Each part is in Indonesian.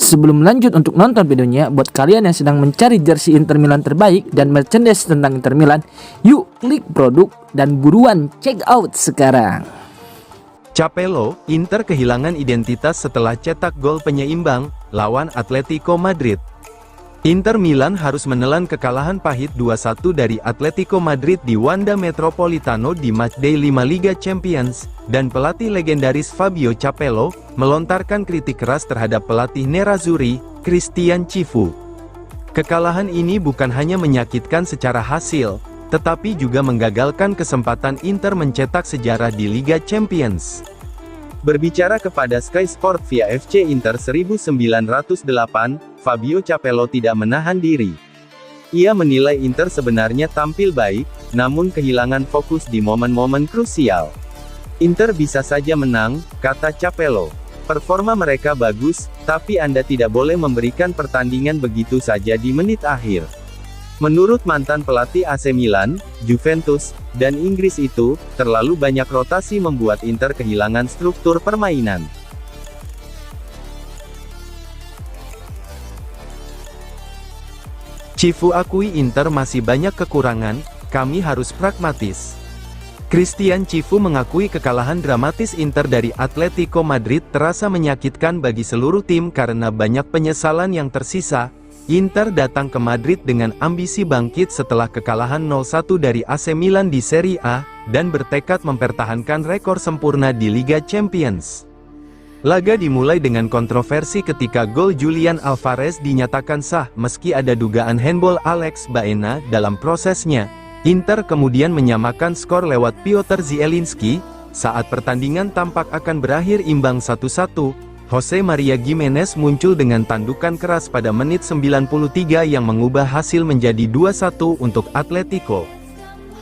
Sebelum lanjut untuk nonton videonya, buat kalian yang sedang mencari jersey Inter Milan terbaik dan merchandise tentang Inter Milan, yuk klik produk dan buruan check out sekarang. Capello, Inter kehilangan identitas setelah cetak gol penyeimbang lawan Atletico Madrid. Inter Milan harus menelan kekalahan pahit 2-1 dari Atletico Madrid di Wanda Metropolitano di matchday 5 Liga Champions, dan pelatih legendaris Fabio Capello melontarkan kritik keras terhadap pelatih Nerazzurri, Christian Cifu. Kekalahan ini bukan hanya menyakitkan secara hasil, tetapi juga menggagalkan kesempatan Inter mencetak sejarah di Liga Champions. Berbicara kepada Sky Sport via FC Inter 1908, Fabio Capello tidak menahan diri. Ia menilai Inter sebenarnya tampil baik, namun kehilangan fokus di momen-momen krusial. Inter bisa saja menang, kata Capello. Performa mereka bagus, tapi Anda tidak boleh memberikan pertandingan begitu saja di menit akhir. Menurut mantan pelatih AC Milan, Juventus, dan Inggris itu, terlalu banyak rotasi membuat Inter kehilangan struktur permainan. Cifu akui Inter masih banyak kekurangan, kami harus pragmatis. Christian Cifu mengakui kekalahan dramatis Inter dari Atletico Madrid terasa menyakitkan bagi seluruh tim karena banyak penyesalan yang tersisa. Inter datang ke Madrid dengan ambisi bangkit setelah kekalahan 0-1 dari AC Milan di Serie A, dan bertekad mempertahankan rekor sempurna di Liga Champions. Laga dimulai dengan kontroversi ketika gol Julian Alvarez dinyatakan sah meski ada dugaan handball Alex Baena dalam prosesnya. Inter kemudian menyamakan skor lewat Piotr Zielinski. Saat pertandingan tampak akan berakhir imbang 1-1, Jose Maria Gimenez muncul dengan tandukan keras pada menit 93 yang mengubah hasil menjadi 2-1 untuk Atletico.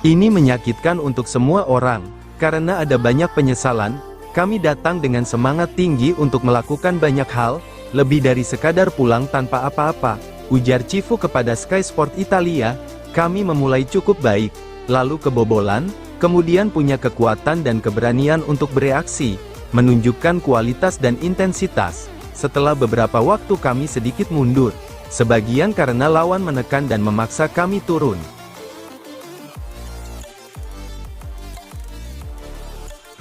Ini menyakitkan untuk semua orang, karena ada banyak penyesalan. Kami datang dengan semangat tinggi untuk melakukan banyak hal, lebih dari sekadar pulang tanpa apa-apa, ujar Cifu kepada Sky Sport Italia. Kami memulai cukup baik, lalu kebobolan, kemudian punya kekuatan dan keberanian untuk bereaksi, menunjukkan kualitas dan intensitas. Setelah beberapa waktu kami sedikit mundur, sebagian karena lawan menekan dan memaksa kami turun.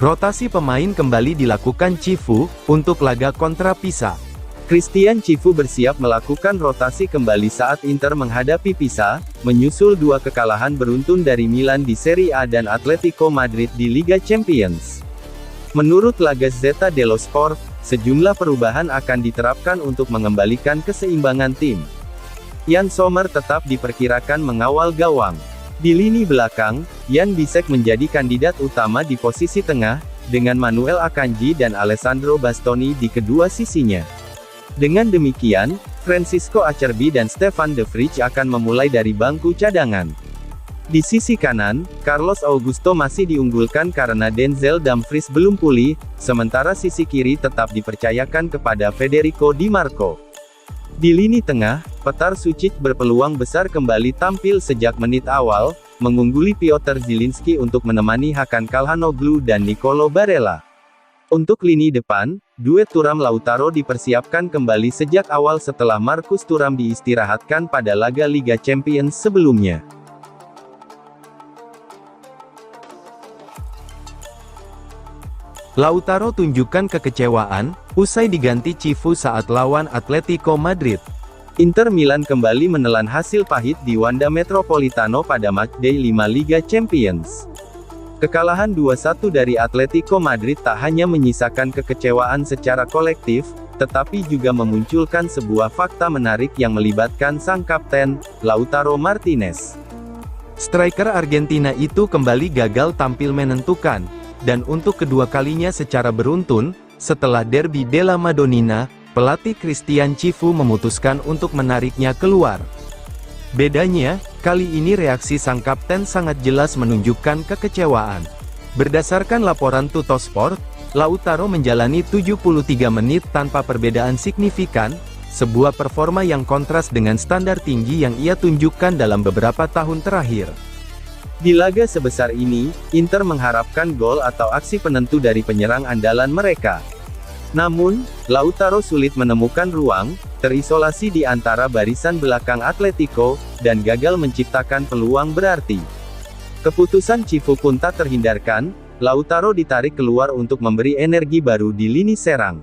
Rotasi pemain kembali dilakukan Cifu untuk laga kontra Pisa. Christian Cifu bersiap melakukan rotasi kembali saat Inter menghadapi Pisa, menyusul dua kekalahan beruntun dari Milan di Serie A dan Atletico Madrid di Liga Champions. Menurut La Gazzetta dello Sport, sejumlah perubahan akan diterapkan untuk mengembalikan keseimbangan tim. Jan Sommer tetap diperkirakan mengawal gawang. Di lini belakang, Jan Bisek menjadi kandidat utama di posisi tengah, dengan Manuel Akanji dan Alessandro Bastoni di kedua sisinya. Dengan demikian, Francisco Acerbi dan Stefan de Vrij akan memulai dari bangku cadangan. Di sisi kanan, Carlos Augusto masih diunggulkan karena Denzel Dumfries belum pulih, sementara sisi kiri tetap dipercayakan kepada Federico Di Marco. Di lini tengah, Petar Sucic berpeluang besar kembali tampil sejak menit awal, mengungguli Piotr Zielinski untuk menemani Hakan Calhanoglu dan Nicolo Barella. Untuk lini depan, duet Thuram Lautaro dipersiapkan kembali sejak awal setelah Marcus Thuram diistirahatkan pada laga Liga Champions sebelumnya. Lautaro tunjukkan kekecewaan, usai diganti Cifu saat lawan Atletico Madrid. Inter Milan kembali menelan hasil pahit di Wanda Metropolitano pada matchday 5 Liga Champions. Kekalahan 2-1 dari Atletico Madrid tak hanya menyisakan kekecewaan secara kolektif, tetapi juga memunculkan sebuah fakta menarik yang melibatkan sang kapten, Lautaro Martinez. Striker Argentina itu kembali gagal tampil menentukan, dan untuk kedua kalinya secara beruntun, setelah derby della Madonnina, pelatih Christian Cifu memutuskan untuk menariknya keluar. Bedanya, kali ini reaksi sang kapten sangat jelas menunjukkan kekecewaan. Berdasarkan laporan Tuttosport, Lautaro menjalani 73 menit tanpa perbedaan signifikan, sebuah performa yang kontras dengan standar tinggi yang ia tunjukkan dalam beberapa tahun terakhir. Di laga sebesar ini, Inter mengharapkan gol atau aksi penentu dari penyerang andalan mereka. Namun, Lautaro sulit menemukan ruang, terisolasi di antara barisan belakang Atletico, dan gagal menciptakan peluang berarti. Keputusan Cifu pun tak terhindarkan, Lautaro ditarik keluar untuk memberi energi baru di lini serang.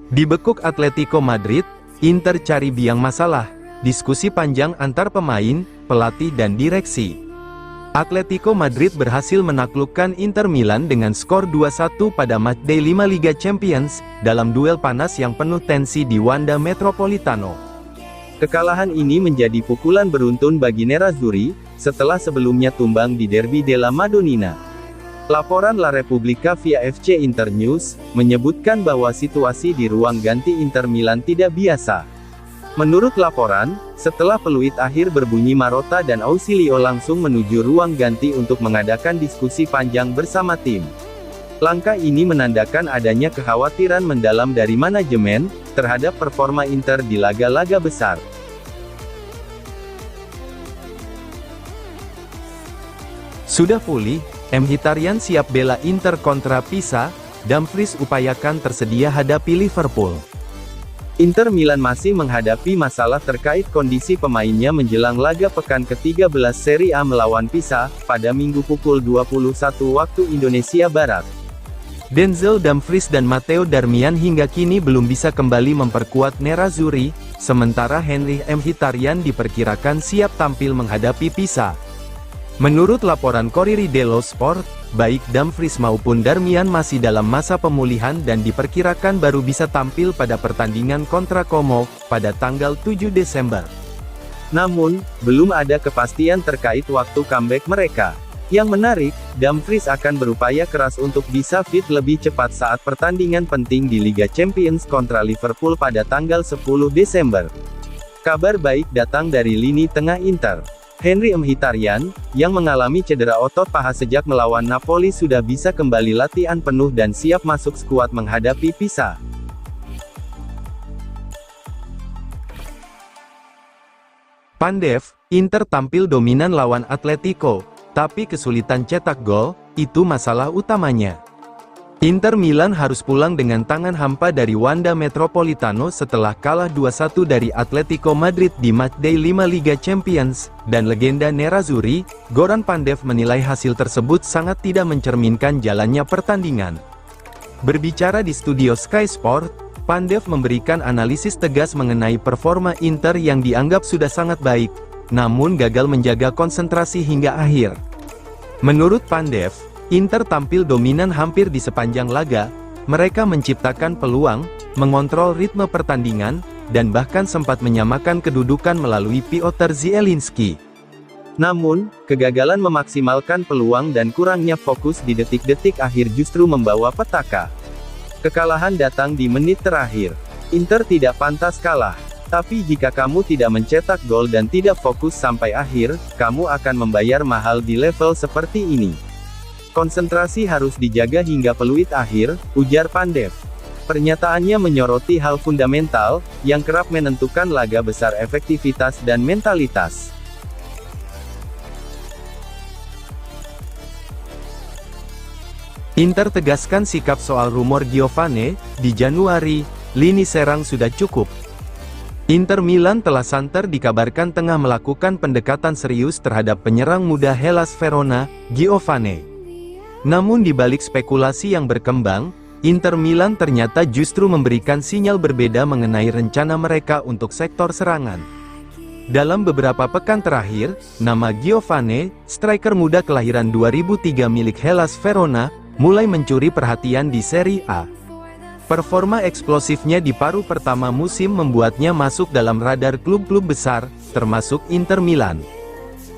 Dibekuk Atletico Madrid, Inter cari biang masalah, diskusi panjang antar pemain, pelatih dan direksi. Atletico Madrid berhasil menaklukkan Inter Milan dengan skor 2-1 pada matchday 5 Liga Champions, dalam duel panas yang penuh tensi di Wanda Metropolitano. Kekalahan ini menjadi pukulan beruntun bagi Nerazzurri, setelah sebelumnya tumbang di Derby della Madonnina. Laporan La Repubblica via FC Internews, menyebutkan bahwa situasi di ruang ganti Inter Milan tidak biasa. Menurut laporan, setelah peluit akhir berbunyi Marotta dan Ausilio langsung menuju ruang ganti untuk mengadakan diskusi panjang bersama tim. Langkah ini menandakan adanya kekhawatiran mendalam dari manajemen, terhadap performa Inter di laga-laga besar. Sudah pulih, Mkhitaryan siap bela Inter kontra Pisa, Dumfries upayakan tersedia hadapi Liverpool. Inter Milan masih menghadapi masalah terkait kondisi pemainnya menjelang laga pekan ke-13 Serie A melawan Pisa, pada Minggu pukul 21 waktu Indonesia Barat. Denzel Dumfries dan Matteo Darmian hingga kini belum bisa kembali memperkuat Nerazzurri, sementara Henrikh Mkhitaryan diperkirakan siap tampil menghadapi Pisa. Menurut laporan Corriere dello Sport, baik Dumfries maupun Darmian masih dalam masa pemulihan dan diperkirakan baru bisa tampil pada pertandingan kontra Como, pada tanggal 7 Desember. Namun, belum ada kepastian terkait waktu comeback mereka. Yang menarik, Dumfries akan berupaya keras untuk bisa fit lebih cepat saat pertandingan penting di Liga Champions kontra Liverpool pada tanggal 10 Desember. Kabar baik datang dari lini tengah Inter. Henrikh Mkhitaryan, yang mengalami cedera otot paha sejak melawan Napoli sudah bisa kembali latihan penuh dan siap masuk skuad menghadapi Pisa. Pandev, Inter tampil dominan lawan Atletico, tapi kesulitan cetak gol, itu masalah utamanya. Inter Milan harus pulang dengan tangan hampa dari Wanda Metropolitano setelah kalah 2-1 dari Atletico Madrid di matchday 5 Liga Champions, dan legenda Nerazzurri, Goran Pandev menilai hasil tersebut sangat tidak mencerminkan jalannya pertandingan. Berbicara di studio Sky Sport, Pandev memberikan analisis tegas mengenai performa Inter yang dianggap sudah sangat baik, namun gagal menjaga konsentrasi hingga akhir. Menurut Pandev, Inter tampil dominan hampir di sepanjang laga, mereka menciptakan peluang, mengontrol ritme pertandingan, dan bahkan sempat menyamakan kedudukan melalui Piotr Zielinski. Namun, kegagalan memaksimalkan peluang dan kurangnya fokus di detik-detik akhir justru membawa petaka. Kekalahan datang di menit terakhir. Inter tidak pantas kalah. Tapi jika kamu tidak mencetak gol dan tidak fokus sampai akhir, kamu akan membayar mahal di level seperti ini. Konsentrasi harus dijaga hingga peluit akhir, ujar Pandev. Pernyataannya menyoroti hal fundamental, yang kerap menentukan laga besar: efektivitas dan mentalitas. Inter tegaskan sikap soal rumor Giovane, di Januari, lini serang sudah cukup. Inter Milan telah santer dikabarkan tengah melakukan pendekatan serius terhadap penyerang muda Hellas Verona, Giovane. Namun di balik spekulasi yang berkembang, Inter Milan ternyata justru memberikan sinyal berbeda mengenai rencana mereka untuk sektor serangan. Dalam beberapa pekan terakhir, nama Giovane, striker muda kelahiran 2003 milik Hellas Verona, mulai mencuri perhatian di Serie A. Performa eksplosifnya di paruh pertama musim membuatnya masuk dalam radar klub-klub besar, termasuk Inter Milan.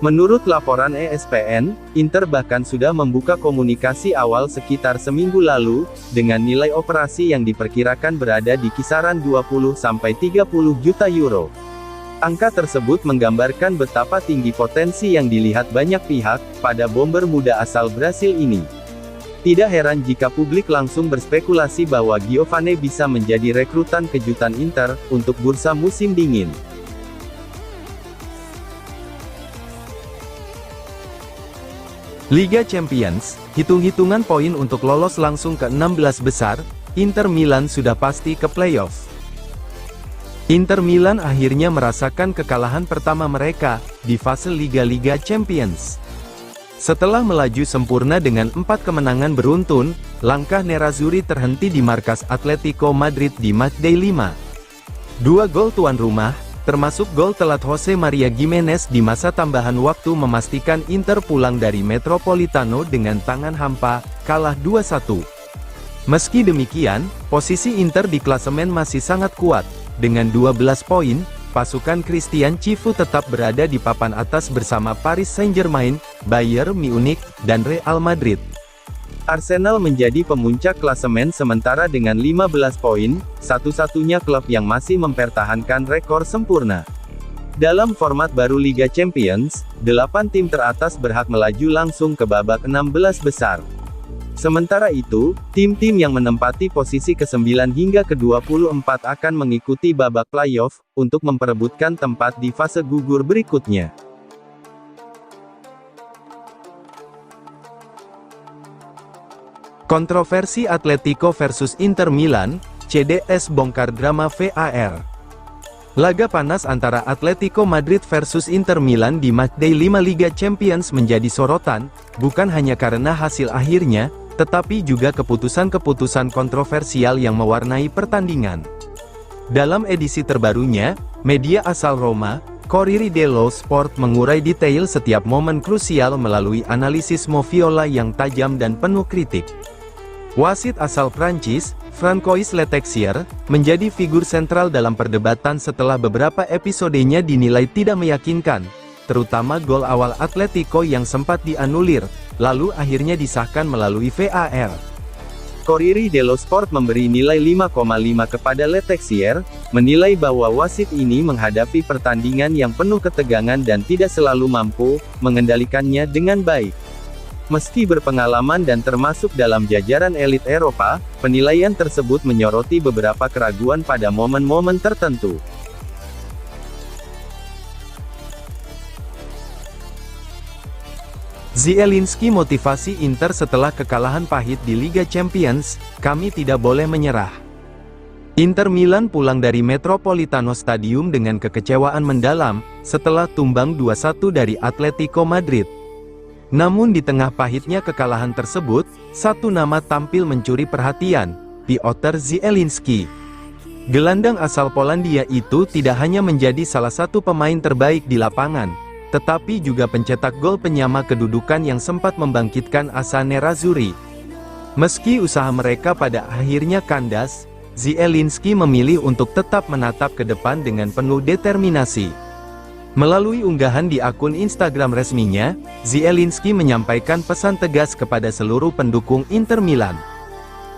Menurut laporan ESPN, Inter bahkan sudah membuka komunikasi awal sekitar seminggu lalu, dengan nilai operasi yang diperkirakan berada di kisaran 20-30 juta euro. Angka tersebut menggambarkan betapa tinggi potensi yang dilihat banyak pihak, pada bomber muda asal Brasil ini. Tidak heran jika publik langsung berspekulasi bahwa Giovane bisa menjadi rekrutan kejutan Inter, untuk bursa musim dingin. Liga Champions, hitung-hitungan poin untuk lolos langsung ke 16 besar, Inter Milan sudah pasti ke playoff. Inter Milan akhirnya merasakan kekalahan pertama mereka di fase Liga Champions. Setelah melaju sempurna dengan 4 kemenangan beruntun, langkah Nerazzurri terhenti di markas Atletico Madrid di matchday 5. 2 gol tuan rumah, termasuk gol telat Jose Maria Gimenez di masa tambahan waktu memastikan Inter pulang dari Metropolitano dengan tangan hampa, kalah 2-1. Meski demikian, posisi Inter di klasemen masih sangat kuat. Dengan 12 poin, pasukan Christian Cifu tetap berada di papan atas bersama Paris Saint-Germain, Bayern Munich, dan Real Madrid. Arsenal menjadi pemuncak klasemen sementara dengan 15 poin, satu-satunya klub yang masih mempertahankan rekor sempurna. Dalam format baru Liga Champions, 8 tim teratas berhak melaju langsung ke babak 16 besar. Sementara itu, tim-tim yang menempati posisi ke-9 hingga ke-24 akan mengikuti babak playoff, untuk memperebutkan tempat di fase gugur berikutnya. Kontroversi Atletico versus Inter Milan, CDS bongkar drama VAR. Laga panas antara Atletico Madrid versus Inter Milan di matchday 5 Liga Champions menjadi sorotan, bukan hanya karena hasil akhirnya, tetapi juga keputusan-keputusan kontroversial yang mewarnai pertandingan. Dalam edisi terbarunya, media asal Roma, Corriere dello Sport mengurai detail setiap momen krusial melalui analisis moviola yang tajam dan penuh kritik. Wasit asal Prancis, Francois Letexier, menjadi figur sentral dalam perdebatan setelah beberapa episodenya dinilai tidak meyakinkan, terutama gol awal Atletico yang sempat dianulir, lalu akhirnya disahkan melalui VAR. Corriere dello Sport memberi nilai 5,5 kepada Letexier, menilai bahwa wasit ini menghadapi pertandingan yang penuh ketegangan dan tidak selalu mampu mengendalikannya dengan baik. Meski berpengalaman dan termasuk dalam jajaran elit Eropa, penilaian tersebut menyoroti beberapa keraguan pada momen-momen tertentu. Zielinski motivasi Inter setelah kekalahan pahit di Liga Champions, kami tidak boleh menyerah. Inter Milan pulang dari Metropolitano Stadium dengan kekecewaan mendalam, setelah tumbang 2-1 dari Atletico Madrid. Namun di tengah pahitnya kekalahan tersebut, satu nama tampil mencuri perhatian, Piotr Zielinski. Gelandang asal Polandia itu tidak hanya menjadi salah satu pemain terbaik di lapangan, tetapi juga pencetak gol penyama kedudukan yang sempat membangkitkan asa Nerazzurri. Meski usaha mereka pada akhirnya kandas, Zielinski memilih untuk tetap menatap ke depan dengan penuh determinasi. Melalui unggahan di akun Instagram resminya, Zielinski menyampaikan pesan tegas kepada seluruh pendukung Inter Milan.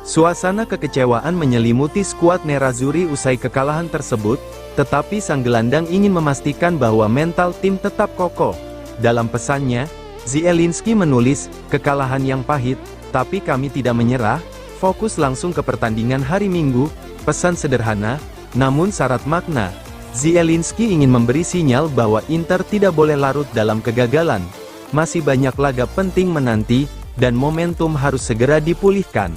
Suasana kekecewaan menyelimuti skuad Nerazzurri usai kekalahan tersebut, tetapi sang gelandang ingin memastikan bahwa mental tim tetap kokoh. Dalam pesannya, Zielinski menulis, "Kekalahan yang pahit, tapi kami tidak menyerah, fokus langsung ke pertandingan hari Minggu." Pesan sederhana, namun syarat makna. Zielinski ingin memberi sinyal bahwa Inter tidak boleh larut dalam kegagalan. Masih banyak laga penting menanti, dan momentum harus segera dipulihkan.